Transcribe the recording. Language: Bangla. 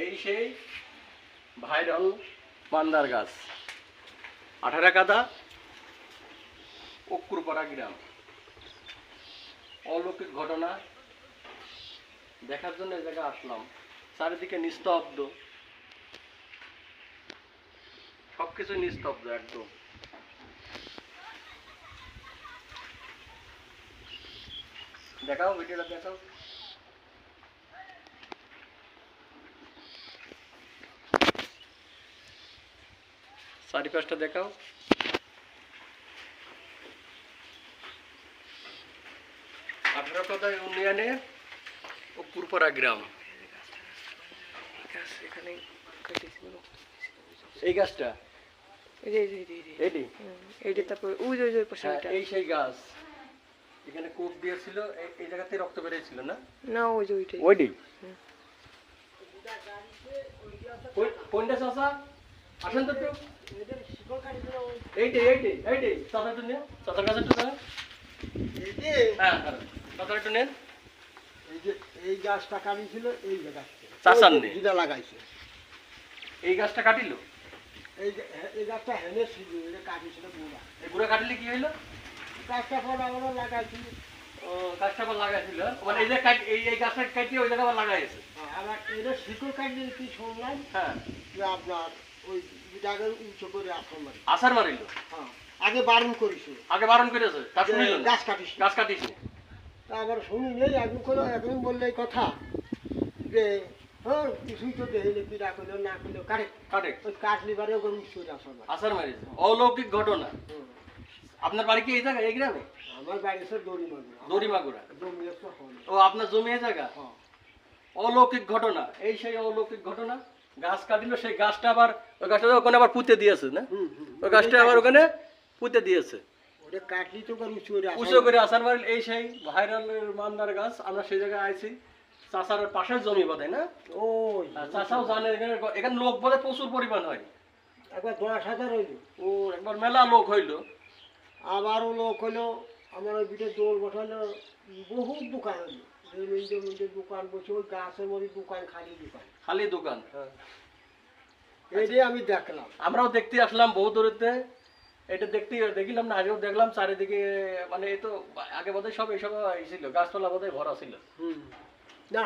এই সেই ভাইরাল মান্দার গাছ 18 কাদা অক্কুরপাড়া গ্রাম। অলৌকিক ঘটনা দেখার জন্য এই জায়গায় আসলাম। চারিদিকে নিস্তব্ধ, সবকিছু নিস্তব্ধ একদম। দেখাও, ভিডিওটা দেখাও। চারিপাশটা দেখাও। আঠারোকাদা ইউনিয়নে অক্কুরপাড়া গ্রাম। এই গাছটা এই সেই গাছ, এখানে কোপ দিয়েছিল, এই জায়গাতে রক্ত বেরিয়েছিল না? না, ওইটাই। কোনটা চাচা? আসেন তো একটু। এইটাই চাচা একটু নেন, চাচার কাছে একটু যান। হ্যাঁ, চাচার একটু নেন। এই গাছটা কাটিছিল, এই গাছটা চাচার নেই, লাগাইছে। এই গাছটা কাটিল, এই গাছটা হেনে ছিল, এটা কাটিছিল গুড়া। এই গুড়া কাটিলে কি হইলো? গাছটা পর আমরা লাগাইছি। ও, গাছটা আবার লাগাইছিল, মানে এই যে এই গাছটা কাটিয়ে ওই জায়গা আবার লাগাইছে। আবার এটা শিকড় কাটলে কি শুনলাম, হ্যাঁ, যে আপনার ওই জায়গায় উঁচু করে আসল মারি। আসার মারিল। হ্যাঁ, আগে বারণ করেছিল, আগে বারণ করেছে, তার যে শুনিল না। গাছ কাটিস গাছ কাটিস। তা আবার শুনি নেই, একদিন বললে এই কথা যে হ্যাঁ কিছুই তো দেখিলে পিড়া করলো না করলো কাটে কাটে, ওই কাটলি বারে ওগুলো উঁচু করে আসল মারি। আসার মারিছে। অলৌকিক ঘটনা। আপনার বাড়ি কি এই জায়গা, এই গ্রামে? আমার বাড়ি সব দড়িমাগুড়া। দড়িমাগুড়া। জমি একটা হয়। ও, আপনার জমি এই জায়গা? হ্যাঁ। অলৌকিক ঘটনা, এই সেই অলৌকিক ঘটনা। গাছ কাটিল, সেই গাছটা আবার ওই গাছটা ওখানে আবার পুঁতে দিয়েছে না? ওই গাছটা আবার ওখানে পুঁতে দিয়েছে, ওটা কাটলি তো করে উঁচু করে উঁচু করে আসার মারিল। এই সেই ভাইরাল মান্দার গাছ। আমরা সেই জায়গায় আইছি, চাষার পাশের জমি বোধ না? ওই চাষাও জানে এখানে লোক বোধ প্রচুর পরিমাণ হয়। একবার 10,000 হইল। ও, একবার মেলা লোক হইলো। আবারও লোক হলো, আমার ওই বিটে দৌড় বসালো, বহুত দোকান হলো, দোকান বসে, ওই গাছের মধ্যে দোকান, খালি দোকান। খালি দোকান। এটাই আমি দেখলাম। আমরাও দেখতে আসলাম বহু দূরেতে। এটা দেখিলাম না, আগেও দেখলাম চারিদিকে, মানে এই তো আগে বোধহয় সব এইসব ছিল, গাছপালা বোধহয় ভরা ছিল। না